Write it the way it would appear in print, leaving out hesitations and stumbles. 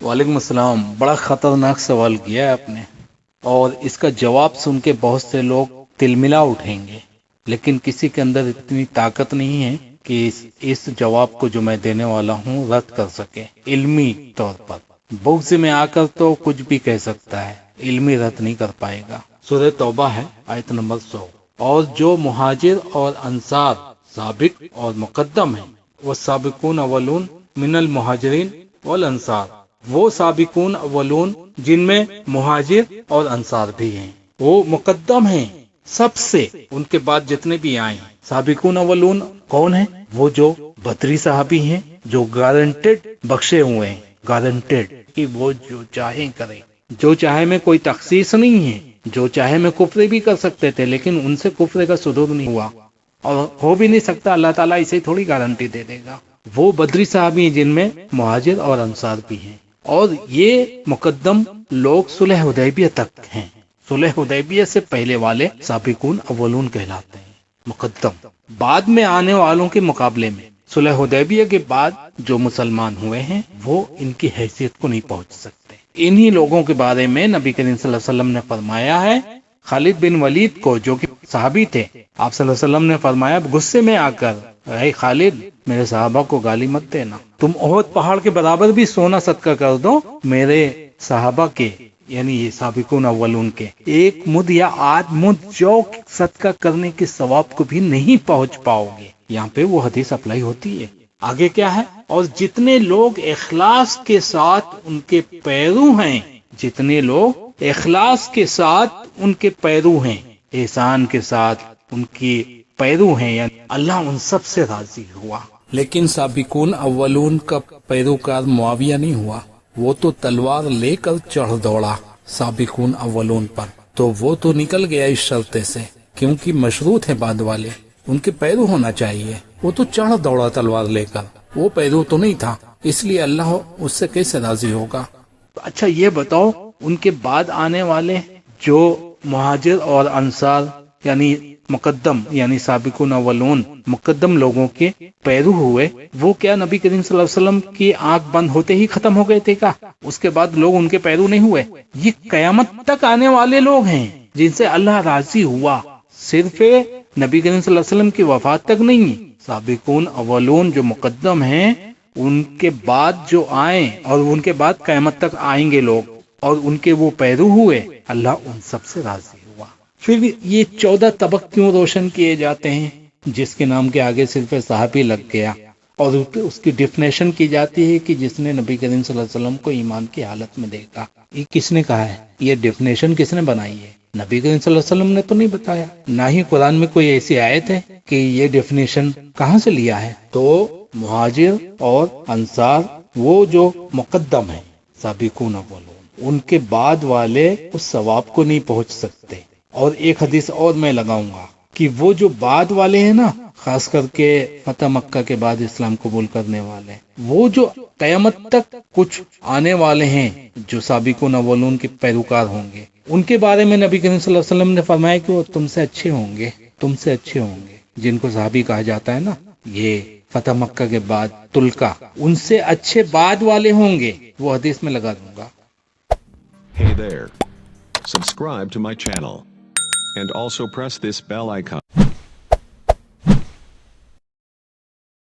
وعلیکم السلام. بڑا خطرناک سوال کیا ہے آپ نے، اور اس کا جواب سن کے بہت سے لوگ تلملا اٹھیں گے، لیکن کسی کے اندر اتنی طاقت نہیں ہے کہ اس جواب کو جو میں دینے والا ہوں رد کر سکے علمی طور پر. بغض میں آ کر تو کچھ بھی کہہ سکتا ہے، علمی رد نہیں کر پائے گا. سورہ توبہ ہے آیت نمبر 100. اور جو مہاجر اور انصار سابق اور مقدم ہیں، وہ سابقون اولون من المہاجرین والانصار، وہ سابقون اولون جن میں مہاجر اور انصار بھی ہیں، وہ مقدم ہیں سب سے، ان کے بعد جتنے بھی آئے ہیں. سابقون اولون کون ہیں؟ وہ جو بدری صحابی ہیں، جو گارنٹیڈ بخشے ہوئے ہیں، گارنٹیڈ کہ وہ جو چاہیں کریں، جو چاہے میں کوئی تخصیص نہیں ہے، جو چاہے میں کفر بھی کر سکتے تھے، لیکن ان سے کفر کا صدور نہیں ہوا اور ہو بھی نہیں سکتا. اللہ تعالیٰ اسے تھوڑی گارنٹی دے دے گا. وہ بدری صحابی ہیں جن میں مہاجر اور انصار بھی ہیں، اور یہ مقدم لوگ صلح حدیبیہ تک ہیں. صلح حدیبیہ سے پہلے والے سابقون اولون کہلاتے ہیں، مقدم. بعد میں آنے والوں کے مقابلے میں صلح حدیبیہ کے بعد جو مسلمان ہوئے ہیں وہ ان کی حیثیت کو نہیں پہنچ سکتے. انہی لوگوں کے بارے میں نبی کریم صلی اللہ علیہ وسلم نے فرمایا ہے. خالد بن ولید کو، جو کہ صحابی تھے، آپ صلی اللہ علیہ وسلم نے فرمایا غصے میں آ کر، اے خالد میرے صحابہ کو گالی مت دینا، تم احد پہاڑ کے برابر بھی سونا صدقہ کر دو، میرے صحابہ کے یعنی یہ سابقون اولون کے ایک مد یا آدھ مد جو صدقہ کرنے کے ثواب کو بھی نہیں پہنچ پاؤ گے. یہاں پہ وہ حدیث اپلائی ہوتی ہے. آگے کیا ہے؟ اور جتنے لوگ اخلاص کے ساتھ ان کے پیرو ہیں، جتنے لوگ اخلاص کے ساتھ ان کے پیرو ہیں، احسان کے ساتھ ان کی پیرو ہیں، یعنی اللہ ان سب سے راضی ہوا. لیکن سابقون اولون کا پیروکار معاویہ نہیں ہوا، وہ تو تلوار لے کر چڑھ دوڑا سابقون اولون پر، تو وہ تو نکل گیا اس شرط سے، کیونکہ مشروط ہے بعد والے، ان کے پیرو ہونا چاہیے. وہ تو چڑھ دوڑا تلوار لے کر، وہ پیرو تو نہیں تھا، اس لیے اللہ اس سے کیسے راضی ہوگا. اچھا یہ بتاؤ، ان کے بعد آنے والے جو مہاجر اور انصار یعنی مقدم یعنی سابقون اولون مقدم لوگوں کے پیرو ہوئے، وہ کیا نبی کریم صلی اللہ علیہ وسلم کی آنکھ بند ہوتے ہی ختم ہو گئے تھے کیا؟ اس کے بعد لوگ ان کے پیرو نہیں ہوئے؟ یہ قیامت تک آنے والے لوگ ہیں جن سے اللہ راضی ہوا، صرف نبی کریم صلی اللہ علیہ وسلم کی وفات تک نہیں. سابقون اولون جو مقدم ہیں، ان کے بعد جو آئیں اور ان کے بعد قیامت تک آئیں گے لوگ، اور ان کے وہ پیرو ہوئے، اللہ ان سب سے راضی ہوا. پھر یہ 14 طبق کیوں روشن کیے جاتے ہیں جس کے نام کے آگے صرف صحابی لگ گیا، اور اس کی ڈیفینیشن کی جاتی ہے کہ جس نے نبی کریم صلی اللہ علیہ وسلم کو ایمان کی حالت میں دیکھا. یہ کس نے کہا ہے؟ یہ ڈیفینیشن کس نے بنائی ہے؟ نبی کریم صلی اللہ علیہ وسلم نے تو نہیں بتایا، نہ ہی قرآن میں کوئی ایسی آیت ہے کہ یہ ڈیفینیشن کہاں سے لیا ہے. تو مہاجر اور انصار وہ جو مقدم ہیں، سابقون اولون، ان کے بعد والے اس ثواب کو نہیں پہنچ سکتے. اور ایک حدیث اور میں لگاؤں گا کہ وہ جو بعد والے ہیں نا، خاص کر کے فتح مکہ کے بعد اسلام قبول کرنے والے، وہ جو قیامت تک کچھ آنے والے ہیں جو سابقون اولون کے پیروکار ہوں گے، ان کے بارے میں نبی کریم صلی اللہ علیہ وسلم نے فرمایا کہ وہ تم سے اچھے ہوں گے، تم سے اچھے ہوں گے. جن کو صحابی کہا جاتا ہے نا، یہ فتح مکہ کے بعد تلقا، ان سے اچھے بعد والے ہوں گے. وہ حدیث میں لگا دوں گا. Hey there. Subscribe to my channel. And also press this bell icon.